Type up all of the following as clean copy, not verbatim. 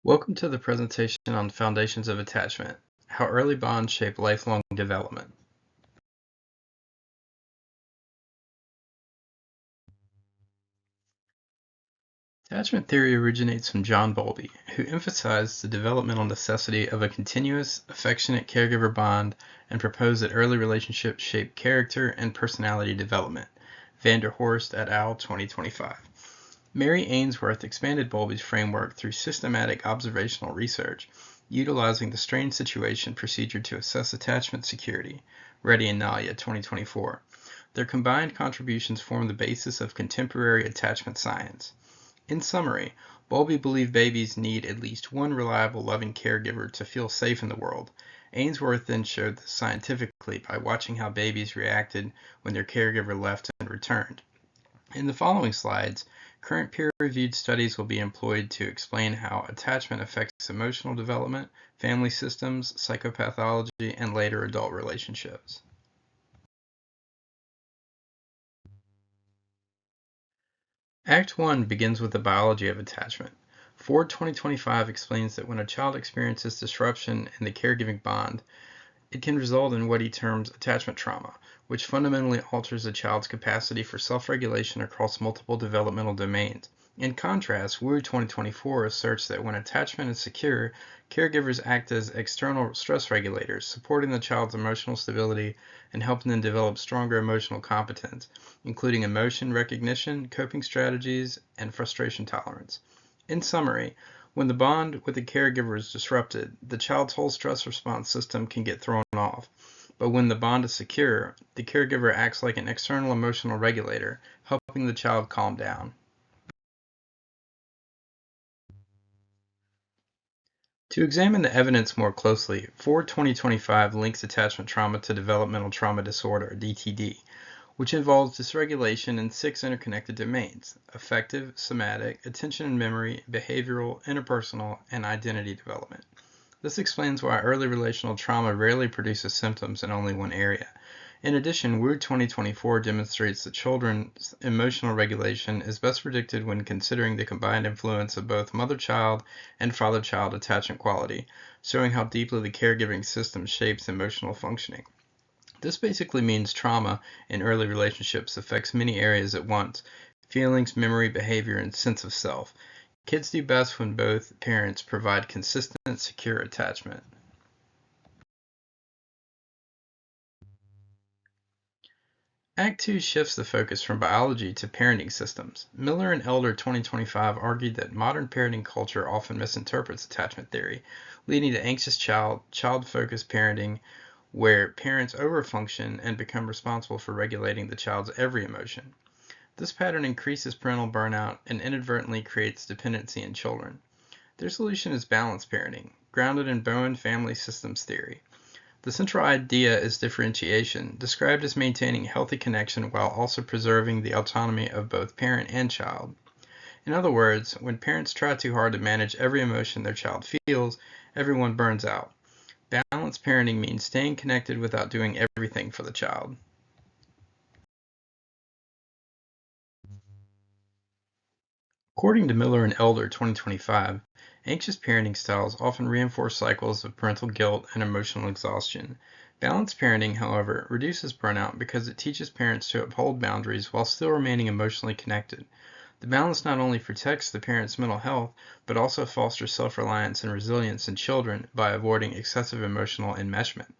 Welcome to the presentation on Foundations of Attachment, How Early Bonds Shape Lifelong Development. Attachment theory originates from John Bowlby, who emphasized the developmental necessity of a continuous, affectionate caregiver bond and proposed that early relationships shape character and personality development. Van der Horst et al. 2025. Mary Ainsworth expanded Bowlby's framework through systematic observational research, utilizing the strain situation procedure to assess attachment security. Reddy and Nalya, 2024. Their combined contributions form the basis of contemporary attachment science. In summary, Bowlby believed babies need at least one reliable, loving caregiver to feel safe in the world. Ainsworth then showed this scientifically by watching how babies reacted when their caregiver left and returned. In the following slides, current peer-reviewed studies will be employed to explain how attachment affects emotional development, family systems, psychopathology, and later adult relationships. Act 1 begins with the biology of attachment. Ford 2025 explains that when a child experiences disruption in the caregiving bond, it can result in what he terms attachment trauma, which fundamentally alters a child's capacity for self-regulation across multiple developmental domains. In contrast, Wu 2024 asserts that when attachment is secure, caregivers act as external stress regulators, supporting the child's emotional stability and helping them develop stronger emotional competence, including emotion recognition, coping strategies, and frustration tolerance. In summary, when the bond with the caregiver is disrupted, the child's whole stress response system can get thrown off. But when the bond is secure, the caregiver acts like an external emotional regulator, helping the child calm down. To examine the evidence more closely, Ford 2025 links attachment trauma to developmental trauma disorder, DTD, which involves dysregulation in 6 interconnected domains: affective, somatic, attention and memory, behavioral, interpersonal, and identity development. This explains why early relational trauma rarely produces symptoms in only one area. In addition, Wu 2024 demonstrates that children's emotional regulation is best predicted when considering the combined influence of both mother-child and father-child attachment quality, showing how deeply the caregiving system shapes emotional functioning. This basically means trauma in early relationships affects many areas at once: feelings, memory, behavior, and sense of self. Kids do best when both parents provide consistent, secure attachment. Act 2 shifts the focus from biology to parenting systems. Miller and Elder 2025 argued that modern parenting culture often misinterprets attachment theory, leading to anxious child-focused parenting where parents overfunction and become responsible for regulating the child's every emotion. This pattern increases parental burnout and inadvertently creates dependency in children. Their solution is balanced parenting, grounded in Bowen family systems theory. The central idea is differentiation, described as maintaining healthy connection while also preserving the autonomy of both parent and child. In other words, when parents try too hard to manage every emotion their child feels, everyone burns out. Balanced parenting means staying connected without doing everything for the child. According to Miller and Elder 2025, anxious parenting styles often reinforce cycles of parental guilt and emotional exhaustion. Balanced parenting, however, reduces burnout because it teaches parents to uphold boundaries while still remaining emotionally connected. The balance not only protects the parent's mental health, but also fosters self-reliance and resilience in children by avoiding excessive emotional enmeshment.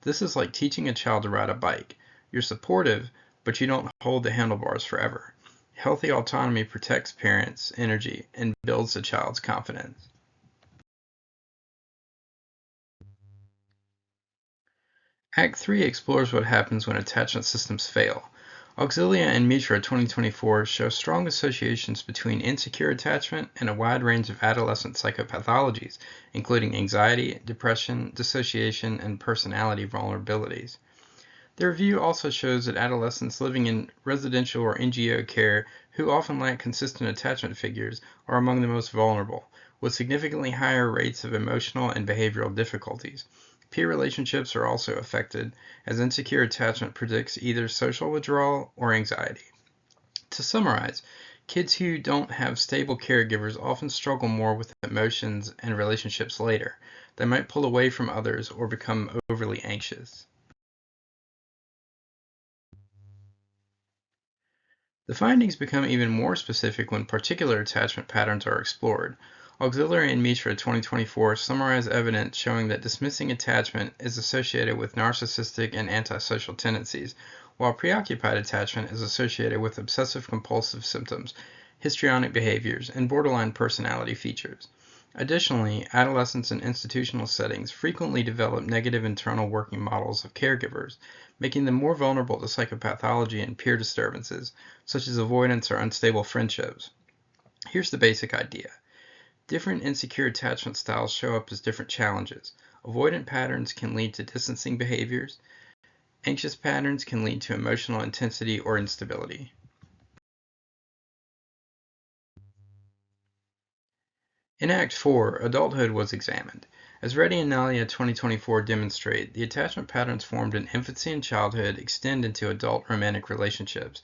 This is like teaching a child to ride a bike. You're supportive, but you don't hold the handlebars forever. Healthy autonomy protects parents' energy and builds the child's confidence. Act 3 explores what happens when attachment systems fail. Auxilia and Mitra 2024 show strong associations between insecure attachment and a wide range of adolescent psychopathologies, including anxiety, depression, dissociation, and personality vulnerabilities. The review also shows that adolescents living in residential or NGO care who often lack consistent attachment figures are among the most vulnerable, with significantly higher rates of emotional and behavioral difficulties. Peer relationships are also affected, as insecure attachment predicts either social withdrawal or anxiety. To summarize, Kids who don't have stable caregivers often struggle more with emotions and relationships later. They might pull away from others or become overly anxious. The findings become even more specific when particular attachment patterns are explored. Auxiliary and Mishra 2024 summarize evidence showing that dismissing attachment is associated with narcissistic and antisocial tendencies, while preoccupied attachment is associated with obsessive compulsive symptoms, histrionic behaviors, and borderline personality features. Additionally, adolescents in institutional settings frequently develop negative internal working models of caregivers, making them more vulnerable to psychopathology and peer disturbances, such as avoidance or unstable friendships. Here's the basic idea. Different insecure attachment styles show up as different challenges. Avoidant patterns can lead to distancing behaviors. Anxious patterns can lead to emotional intensity or instability. In Act 4, adulthood was examined. As Reddy and Nalia 2024 demonstrate, the attachment patterns formed in infancy and childhood extend into adult romantic relationships.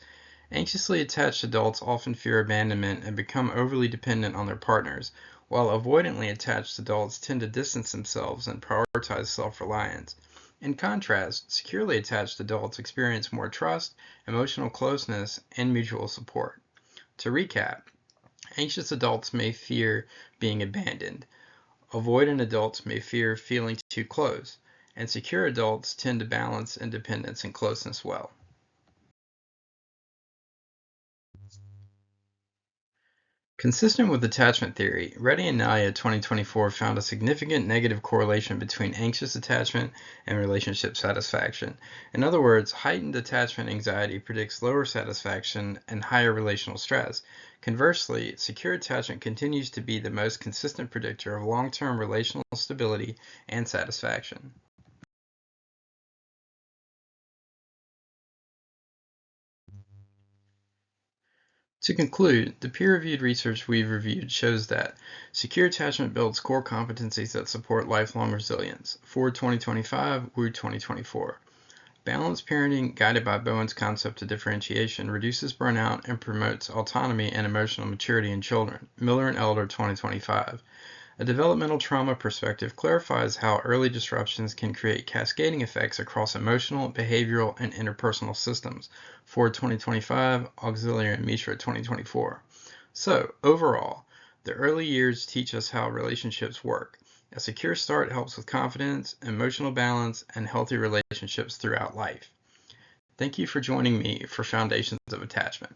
Anxiously attached adults often fear abandonment and become overly dependent on their partners, while avoidantly attached adults tend to distance themselves and prioritize self-reliance. In contrast, securely attached adults experience more trust, emotional closeness, and mutual support. To recap, anxious adults may fear being abandoned, avoidant adults may fear feeling too close, and secure adults tend to balance independence and closeness well. Consistent with attachment theory, Reddy and Nalia 2024 found a significant negative correlation between anxious attachment and relationship satisfaction. In other words, heightened attachment anxiety predicts lower satisfaction and higher relational stress. Conversely, secure attachment continues to be the most consistent predictor of long-term relational stability and satisfaction. To conclude, the peer-reviewed research we've reviewed shows that secure attachment builds core competencies that support lifelong resilience. Ford 2025, Wu 2024. Balanced parenting, guided by Bowen's concept of differentiation, reduces burnout and promotes autonomy and emotional maturity in children. Miller and Elder 2025. A developmental trauma perspective clarifies how early disruptions can create cascading effects across emotional, behavioral, and interpersonal systems. Ford 2025, Auxiliary and Mishra 2024. So, overall, the early years teach us how relationships work. A secure start helps with confidence, emotional balance, and healthy relationships throughout life. Thank you for joining me for Foundations of Attachment.